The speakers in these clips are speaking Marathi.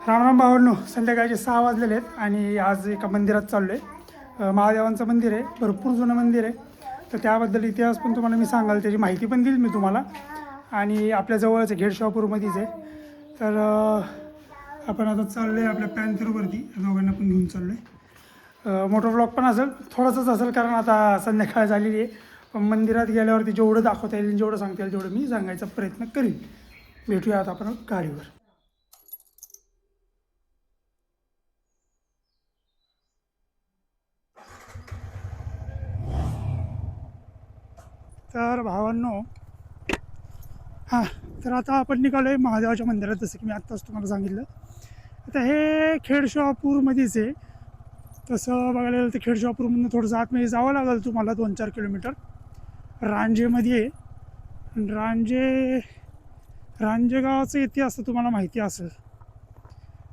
रामराम भावांनो, संध्याकाळचे 6 वाजलेले आहेत आणि आज एका मंदिरात चाललो आहे. महादेवांचं मंदिर आहे, भरपूर जुनं मंदिर आहे. तर त्याबद्दल इतिहास पण तुम्हाला मी सांगाल, त्याची माहिती पण देईल मी तुम्हाला. आणि आपल्या जवळच आहे, घेडशॉपूरमध्येच आहे. तर आपण आता चाललो आहे आपल्या पॅन्थरवरती, दोघांना पण घेऊन चाललो आहे. मोठा ब्लॉग पण असेल, थोडंसंच असेल, कारण आता संध्याकाळ झालेली आहे. पण मंदिरात गेल्यावरती जेवढं दाखवता येईल, जेवढं सांगता येईल तेवढं मी सांगायचा प्रयत्न करीन. भेटूया आता आपण गाडीवर. तर भावांनो, हां, तर आता आपण निघालो आहे महादेवाच्या मंदिरात, जसं की मी आत्ताच तुम्हाला सांगितलं. आता हे खेडशॉपूरमध्येच आहे. तसं बघायला गेलं तर खेडशॉपूरमधून थोडंसं आतमध्ये जावं लागेल तुम्हाला, 2-4 किलोमीटर. रांजेमध्ये आहे. रांजे गावाचा इतिहास तर तुम्हाला माहिती असेल.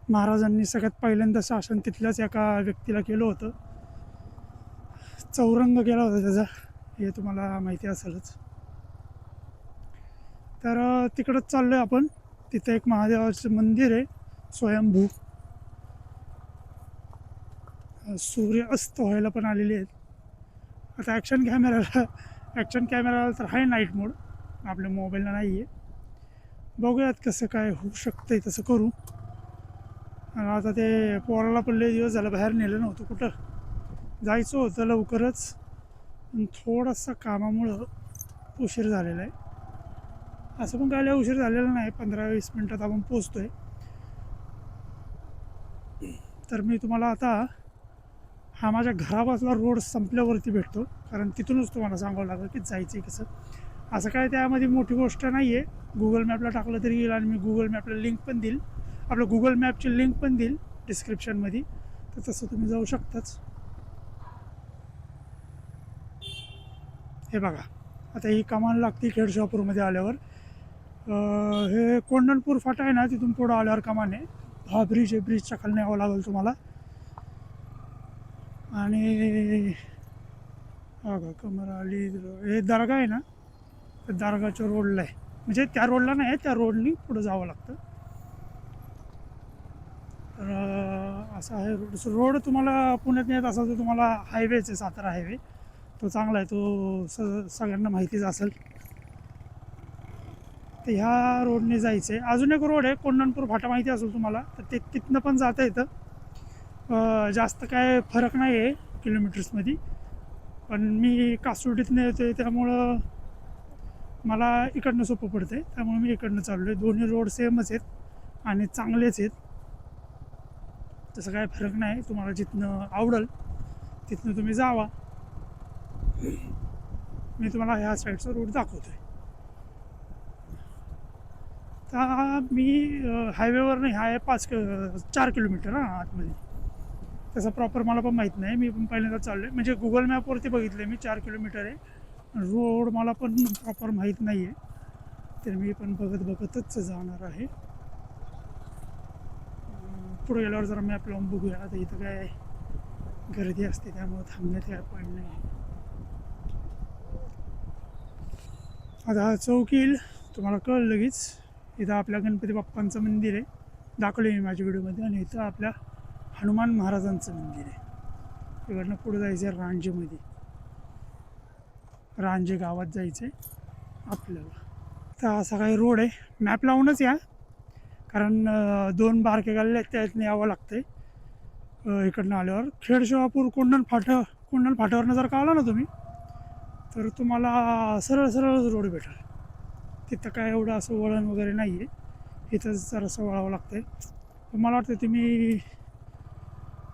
महाराजांनी सगळ्यात पहिल्यांदा शासन तिथल्याच एका व्यक्तीला केलं होतं. चौरंग केला होता त्याचा, हे तुम्हाला माहिती असेलच. तर तिकडंच चाललो आहे आपण. तिथं एक महादेवाचं मंदिर आहे, स्वयंभू. सूर्य अस्त व्हायला पण आलेले आहेत. आता ॲक्शन कॅमेराला तर आहे नाईट मोड, आपल्या मोबाईलला नाही आहे. बघूयात कसं काय होऊ शकतं, तसं करू. आणि आता ते पोराला पण लय दिवस झालं बाहेर नेलं नव्हतं कुठं. जायचं होतं लवकरच, पण थोडासा कामामुळं उशीर झालेला आहे. असं पण काय उशीर झालेला नाही, 15-20 मिनटात आपण पोचतो आहे. तर मी तुम्हाला आता हा माझ्या घरापासला रोड संपल्यावरती भेटतो, कारण तिथूनच तुम्हाला सांगावं लागेल की जायचं आहे कसं. असं काय त्यामध्ये मोठी गोष्ट नाही आहे. गुगल मॅपला टाकलं तरी येईल, आणि मी गुगल मॅपला लिंक पण देईल, आपलं गुगल मॅपची लिंक पण देईल डिस्क्रिप्शनमध्ये. तर तसं तुम्ही जाऊ शकताच. हे बघा, आता ही कमान लागते खेडशॉपूरमध्ये आल्यावर. हे कोंढणपूर फाटा आहे ना, तिथून पुढं आल्यावर कमान आहे. हा ब्रिज आहे, ब्रिजच्या खाली यावं लागेल तुम्हाला. आणि बघा कमराली, हे दर्गा आहे ना, त्या दर्गाच्या रोडला आहे. म्हणजे त्या रोडला नाही, त्या रोडनी पुढं जावं लागतं. तर असा आहे रोड तुम्हाला पुण्यात येत असाल तर तुम्हाला हायवेच आहे, सातारा हायवे. तो चांगला आहे, तो सगळ्यांना माहितीच असेल. तर ह्या रोडने जायचं आहे. अजून एक रोड आहे, कोंढणपूर फाटा, माहिती असेल तुम्हाला, तर ते तिथनं पण जाता येतं. जास्त काय फरक नाही आहे किलोमीटर्समध्ये. पण मी कासुर्डीतनं येतो आहे, त्यामुळं मला इकडनं सोपं पडतं आहे, त्यामुळे मी इकडनं चाललो आहे. दोन्ही रोड सेमच आहेत आणि चांगलेच आहेत, तसं काय फरक नाही. तुम्हाला जिथनं आवडेल तिथनं तुम्ही जावा. मी तुम्हाला ह्या साईडचा रोड दाखवतो आहे. तर मी हायवेवर नाही, हा आहे 4 किलोमीटर हां आतमध्ये. तसं प्रॉपर मला पण माहीत नाही, मी पण पहिल्यांदा चाललो आहे. म्हणजे गुगल मॅपवरती बघितलं आहे मी, 4 किलोमीटर आहे. रोड मला पण प्रॉपर माहीत नाही आहे, तर मी पण बघतच जाणार आहे. पुढे गेल्यावर जरा मॅप लावून बघूया. आता इथं काय गर्दी असते, त्यामुळं थांबण्यात काय पॉईंट नाही. आता हा चौक येईल, तुम्हाला कळलं लगेच. इथं आपल्या गणपती बाप्पांचं मंदिर आहे, दाखवलं मी माझ्या व्हिडिओमध्ये. आणि इथं आपल्या हनुमान महाराजांचं मंदिर आहे. इकडनं पुढं जायचं आहे रांजेमध्ये, रांजे गावात जायचं आहे आपल्याला. तर असा काही रोड आहे, मॅप लावूनच या, कारण 2 बारके गाडले आहेत, त्यातनं यावं लागतं आहे. इकडनं आल्यावर खेडशॉपूर कोंढण फाट्यावरनं जर का आला ना तुम्ही, तर तुम्हाला सरळ सरळ रोड भेटेल. तिथं काय एवढं असं वळण वगैरे नाही आहे, इथंच जरासं वळावं लागतं आहे. मला वाटतं तुम्ही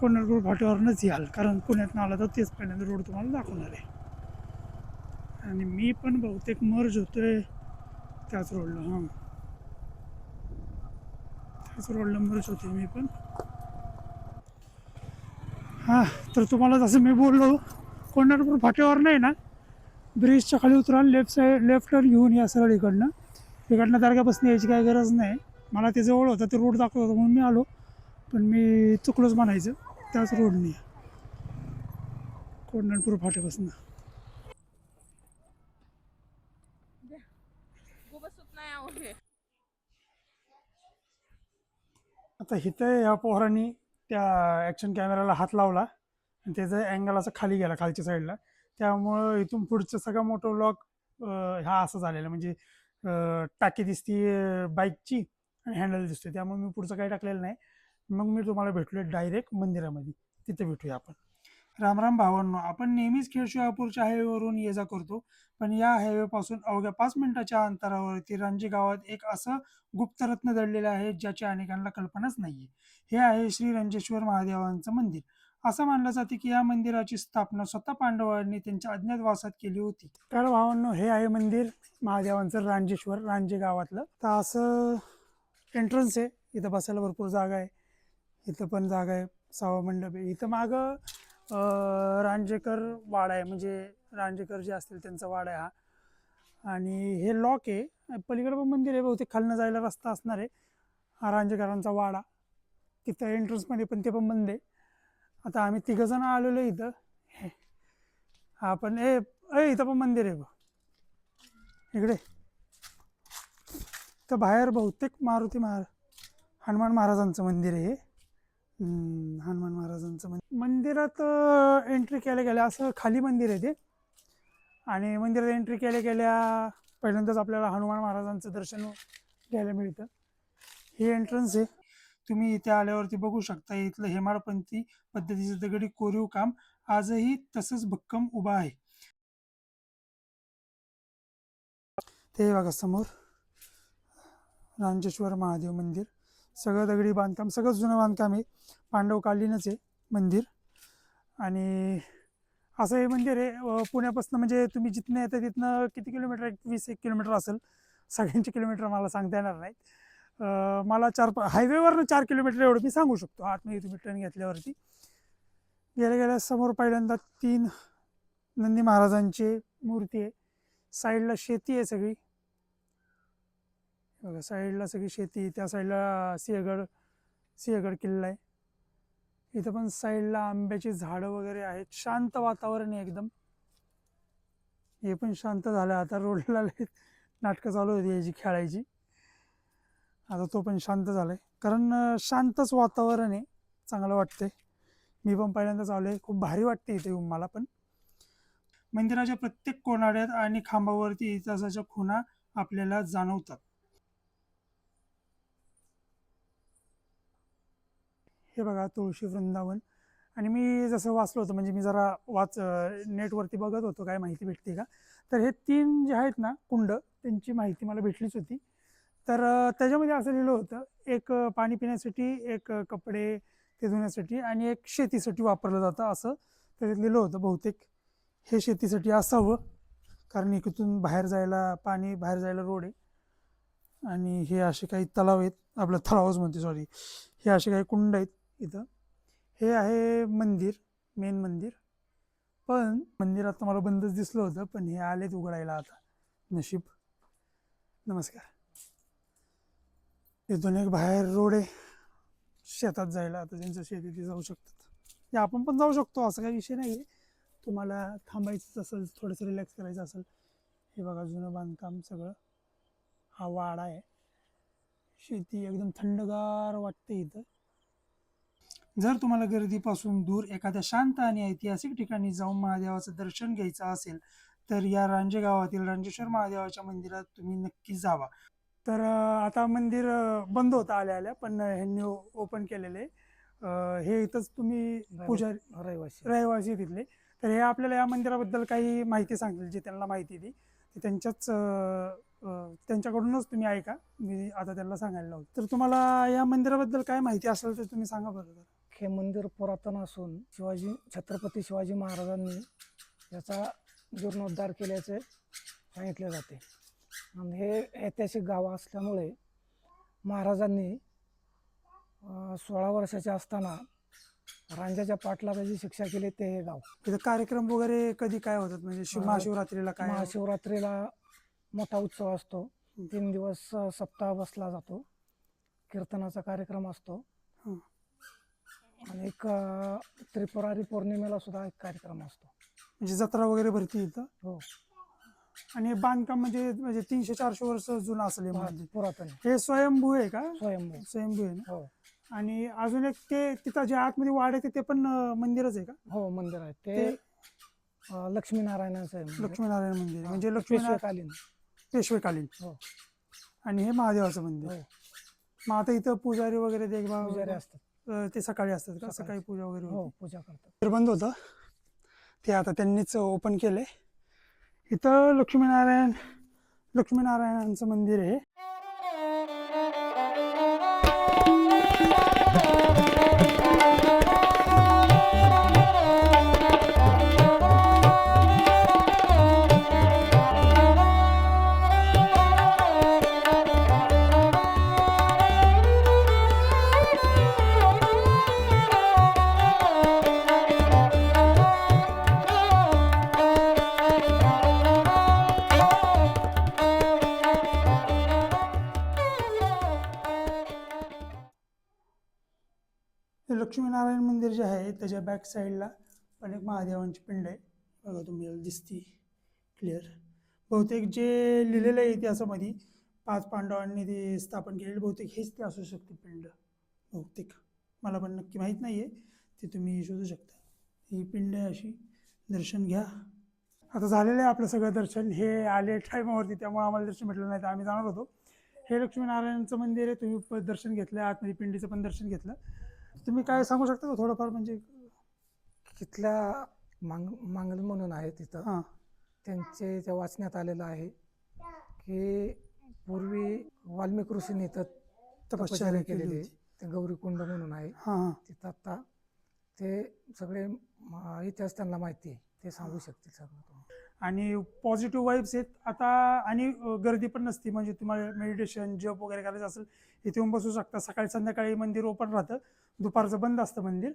कोंढणपूर फाट्यावरनंच याल, कारण पुण्यातनं आला तर तेच पहिल्यांदा रोड तुम्हाला दाखवणार आहे. आणि मी पण बहुतेक मर्ज होतो आहे त्याच रोडला. हां, त्याच रोडला मर्ज होते मी पण. हां, तर तुम्हाला जसं मी बोललो, कोंढणपूर फाट्यावर नाही ना, ब्रिजच्या खाली उतराल, लेफ्ट टर्न घेऊन या सरळ इकडनं दर्ग्यापासून यायची काही गरज नाही. मला ते जवळ होतं, ते रोड दाखवत होतं म्हणून मी आलो, पण मी चुकलोच म्हणायचं. त्याच रोडने कोंढणपूर फाट्यापासून. आता इथं या पोरांनी त्या ॲक्शन कॅमेराला हात लावला आणि त्याचा अँगल असा खाली गेला खालच्या साईडला. त्यामुळं इथून पुढचं सगळं मोठं व्लॉग हा असं झालेला म्हणजे टाकी दिसती बाईकची आणि हँडल दिसतोय, त्यामुळे मी पुढचं काही टाकलेलं नाही. मग मी तुम्हाला भेटलो डायरेक्ट मंदिरामध्ये, तिथे भेटूया आपण. रामराम भावांनो, आपण नेहमीच खेडशिवापूरच्या हायवेवरून ये जा करतो, पण या हायवेपासून अवघ्या 5 मिनिटाच्या अंतरावरती रांजी गावात एक असं गुप्तरत्न दडलेलं आहे ज्याची अनेकांना कल्पनाच नाहीये. हे आहे श्री रंजेश्वर महादेवांचं मंदिर. असं मानलं जाते की या मंदिराची स्थापना स्वतः पांडवांनी त्यांच्या अज्ञातवासात केली होती. तर भावांनो, हे आहे मंदिर महादेवांचं रांजेश्वर, रांजे गावातलं. तर असं एंट्रन्स आहे, इथं बसायला भरपूर जागा आहे. इथं पण जागा आहे, सभा मंडप आहे. इथं मागं रांजेकर वाडा आहे, म्हणजे रांजेकर जे असतील त्यांचा वाडा आहे हा. आणि हे लॉक आहे, पलीकडे पण मंदिर आहे, बहुतेक खालनं जायला रस्ता असणार आहे. हा रांजेकरांचा वाडा, तिथं एंट्रन्समध्ये पण ते पण बंद आहे. आता आम्ही तिघंजण आलेलो इथं. हा पण इथं पण मंदिर आहे इकडे. तर बाहेर बहुतेक हनुमान महाराजांचं मंदिर आहे हे. हनुमान महाराजांचं मंदिरात एंट्री केल्या गेल्या असं खाली मंदिर आहे ते. आणि मंदिरात एंट्री केल्या गेल्या पहिल्यांदाच आपल्याला हनुमान महाराजांचं दर्शन घ्यायला मिळतं. हे एंट्रन्स आहे. तुम्ही इथे आल्यावरती बघू शकता, इथलं हेमाडपंथी पद्धतीचं दगडी कोरीव काम आजही तसंच भक्कम उभा आहे. ते बघा समोर रांजेश्वर महादेव मंदिर, सगळं दगडी बांधकाम, सगळं जुनं बांधकाम आहे, पांडवकालीनच आहे मंदिर. आणि असं हे मंदिर आहे पुण्यापासून, म्हणजे तुम्ही जिथनं येतं तिथनं किती किलोमीटर, 21 किलोमीटर असेल. सगळ्यांचे किलोमीटर मला सांगता येणार नाहीत. मला हायवेवरनं 4 किलोमीटर एवढं मी सांगू शकतो. आतमध्ये तुम्ही ट्रेन घेतल्यावरती गेल्या गेल्या समोर पहिल्यांदा 3 नंदी महाराजांची मूर्ती आहे. साईडला शेती आहे सगळी बघा, साईडला सगळी शेती. त्या साईडला सिंहगड किल्ला आहे. इथं पण साईडला आंब्याची झाडं वगैरे आहेत. शांत वातावरण आहे एकदम. हे पण शांत झालं. आता रोडला नाटकं चालू होती याची खेळायची, आता तो पण शांत झालाय, कारण शांतच वातावरण आहे, चांगलं वाटतंय. मी पण पहिल्यांदाच आलोय, खूप भारी वाटते इथे येऊन मला पण. मंदिराच्या प्रत्येक कोनाड्यात आणि खांबावरती इतिहासाच्या खुणा आपल्याला जाणवतात. हे बघा तुळशी वृंदावन. आणि मी जसं वाचलो होतं, म्हणजे मी जरा नेटवरती बघत होतो काय माहिती भेटते का, तर हे 3 जे आहेत ना कुंड, त्यांची माहिती मला भेटलीच होती. तर त्याच्यामध्ये असं लिहिलं होतं, एक पाणी पिण्यासाठी, एक कपडे ते धुण्यासाठी आणि एक शेतीसाठी वापरलं जातं, असं त्याच्यात लिहिलं होतं. बहुतेक हे शेतीसाठी असावं, कारण इकडून बाहेर जायला रोड आहे. आणि हे असे काही तलाव आहेत, आपलं तलावच म्हणते सॉरी, हे असे काही कुंड आहेत इथं. हे आहे मंदिर, मेन मंदिर. पण मंदिर आता मला बंदच दिसलं होतं, पण हे आलेत उघडायला आता, नशीब. नमस्कार. इथून एक बाहेर रोड आहे शेतात जायला, आता ज्यांचं शेत आहे ते जाऊ शकतात. हे आपण पण जाऊ शकतो, असं काही विषय नाही आहे. तुम्हाला थांबायचं असेल, थोडंसं रिलॅक्स करायचं असेल. हे बघा जुनं बांधकाम सगळं, हा वाडा आहे, शेती एकदम थंडगार वाटते इथं. जर तुम्हाला गर्दीपासून दूर एखाद्या शांत आणि ऐतिहासिक ठिकाणी जाऊन महादेवाचं दर्शन घ्यायचं असेल, तर या रांजे गावातील रांजेश्वर महादेवाच्या मंदिरात तुम्ही नक्की जावा. तर आता मंदिर बंद होतं आल्या आल्या, पण ह्यांनी ओपन केलेले. हे इथंच तुम्ही पुजारी रहिवासी तिथले, तर हे आपल्याला या मंदिराबद्दल काही माहिती सांगतील, जी त्यांना माहिती ती त्यांच्याकडूनच तुम्ही ऐका. मी आता त्यांना सांगायला लावतो. तर तुम्हाला या मंदिराबद्दल काय माहिती असेल तर तुम्ही सांगा बरोबर. हे मंदिर पुरातन असून छत्रपती शिवाजी महाराजांनी याचा जीर्णोद्धार केल्याचे सांगितले जाते. आणि हे ऐतिहासिक गाव असल्यामुळे महाराजांनी 16 वर्षाचे असताना रांजाच्या पाटलाची शिक्षा केली ते हे गाव. तिथं कार्यक्रम वगैरे कधी काय होतात, म्हणजे महाशिवरात्रीला काय? महाशिवरात्रीला मोठा उत्सव असतो, 3 दिवस सप्ताह बसला जातो, कीर्तनाचा कार्यक्रम असतो. आणि एक त्रिपुरारी पौर्णिमेला सुद्धा एक कार्यक्रम असतो, म्हणजे जत्रा वगैरे भरती इथं. हो. आणि बांधकाम म्हणजे 300-400 वर्ष जुनं असेल हे मंदिर, पुरातन. हे स्वयंभू आहे का? स्वयंभू आहे ना. हो. आणि अजून एक ते तिथं जे आतमध्ये वाड आहे ते पण मंदिरच आहे का? हो मंदिर आहे ते लक्ष्मीनारायणाचं आहे मंदिर. लक्ष्मीनारायण मंदिर हा, म्हणजे लक्ष्मीनारायण पेशवेकालीन. पेशवेकालीन. हो आणि हे महादेवाचं मंदिर. हो मग आता इथं पुजारी वगैरे देखभाल पुजारी असतात. ते सकाळी असतात का? सकाळी. सकाळी पूजा वगैरे हो होती. पूजा करतात. ते बंद होतं ते आता त्यांनीच ओपन केलंय. इथं लक्ष्मीनारायणांचं मंदिर आहे. हे लक्ष्मीनारायण मंदिर जे आहे त्याच्या बॅक साईडला पण एक महादेवांची पिंड आहे. बघा तुम्हाला दिसती क्लिअर. बहुतेक जे लिहिलेलं आहे इतिहासामध्ये 5 पांडवांनी ते स्थापन केलेले बहुतेक हेच ते असू शकते पिंड. बहुतेक मला पण नक्की माहीत नाही आहे, ते तुम्ही शोधू शकता. ही पिंड आहे अशी. दर्शन घ्या. आता झालेलं आहे आपलं सगळं दर्शन. हे आले टायमावरती त्यामुळे आम्हाला दर्शन भेटलं नाही तर आम्ही जाणार होतो. हे लक्ष्मीनारायणचं मंदिर आहे. तुम्ही दर्शन घेतलं, आतमध्ये पिंडीचं पण दर्शन घेतलं. तुम्ही काय सांगू शकता का थोडंफार म्हणजे? तिथल्या मांगल म्हणून आहे तिथं. हां त्यांचे त्या वाचण्यात आलेलं आहे की पूर्वी वाल्मिक ऋषींनी इथं तपश्चर्या केलेली आहे. ते गौरीकुंड म्हणून आहे हां हां तिथं. आता ते सगळे इतिहास त्यांना माहिती आहे, ते सांगू शकतील सगळं. आणि पॉझिटिव्ह वाईब्स आहेत आता. आणि गर्दी पण नसती म्हणजे तुम्हाला मेडिटेशन जप वगैरे करायचं असेल इथे येऊन बसू शकता. सकाळी संध्याकाळी मंदिर ओपन राहतं, दुपारचं बंद असतं मंदिर.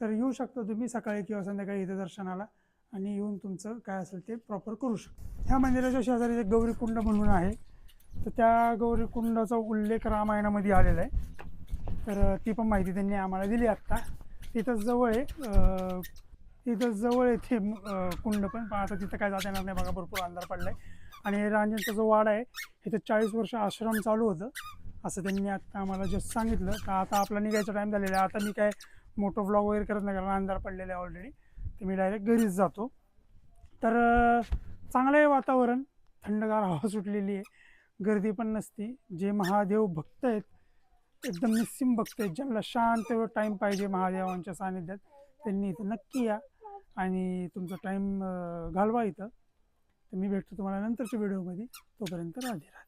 तर येऊ शकता तुम्ही सकाळी किंवा संध्याकाळी इथे दर्शनाला आणि येऊन तुमचं काय असेल ते प्रॉपर करू शकता. ह्या मंदिराच्या शेजारी एक गौरीकुंड म्हणून आहे. तर त्या गौरीकुंडाचा उल्लेख रामायणामध्ये आलेला आहे. तर ती पण माहिती त्यांनी आम्हाला दिली आत्ता. तिथंच जवळ आहे ते कुंड पण आता तिथं काय जाता येणार नाही बघा, भरपूर अंधार पडलाय. आणि रांजणचा जो वाडा आहे इथं 40 वर्ष आश्रम चालू होतं असं त्यांनी आत्ता आम्हाला जस्ट सांगितलं. तर आता आपला निघायचा टाईम झालेला आहे. आता मी काय मोठं व्लॉग वगैरे करत नाही कारण अंधार पडलेला आहे ऑलरेडी. तर मी डायरेक्ट घरीच जातो. तर चांगलं आहे वातावरण, थंडगार हवा सुटलेली आहे, गर्दी पण नसती. जे महादेव भक्त आहेत एकदम निस्सीम भक्त आहेत, ज्यांना शांत टाईम पाहिजे महादेवांच्या सानिध्यात त्यांनी इथं नक्की या आणि तुमचा टाईम घालवा इथं. तर मी भेटतो तुम्हाला नंतरच्या व्हिडिओमध्ये. तोपर्यंत राधे राधे.